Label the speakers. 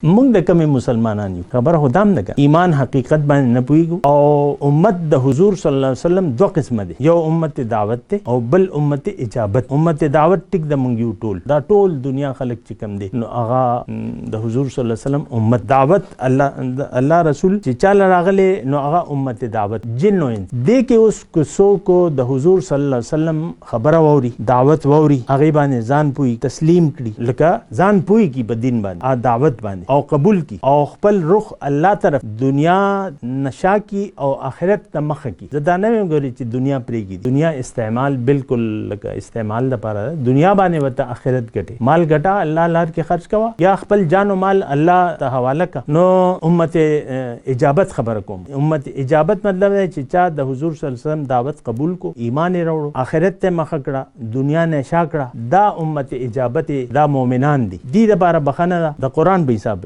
Speaker 1: موږ د کومې مسلمانان یو خبره خدام نه کوي ایمان حقیقت باندې نه پوهیږو او امت د حضور صلی الله علیه وسلم دوه قسمه دي یو امت دعوت ته او بل امت اجابت امت دعوت ټیک د مونږ یو ټول دا ټول دنیا خلک چې کم دي نو هغه د حضور صلی الله علیه وسلم امت دعوت الله رسول چې چاله راغله نو هغه امت دعوت جن نو دې کې اوس کوسو کو د حضور صلی الله علیه وسلم خبره ووري دعوت ووري هغه باندې ځان پوي تسلیم کړي لکه ځان پوي کی په دین باندې دعوت باندې او قبول کی او خپل رخ الله طرف دنیا نشا کی او آخرت ته مخ کی زدا نه غوري چې دنیا پریږي دنیا استعمال بالکل لکه استعمال لپاره دنیا باندې وته آخرت ګټه مال ګټه الله لار کې خرج کوا یا خپل جان او مال الله ته حواله کا نو امت اجابت خبر کوم امت اجابت مطلب چې چا د حضور صلی الله علیه وسلم دعوت قبول کو ایمان وروړو آخرت ته مخ کړه دنیا نشا کړه دا امت اجابت دا مؤمنان دي د لپاره بخنه د قران په حساب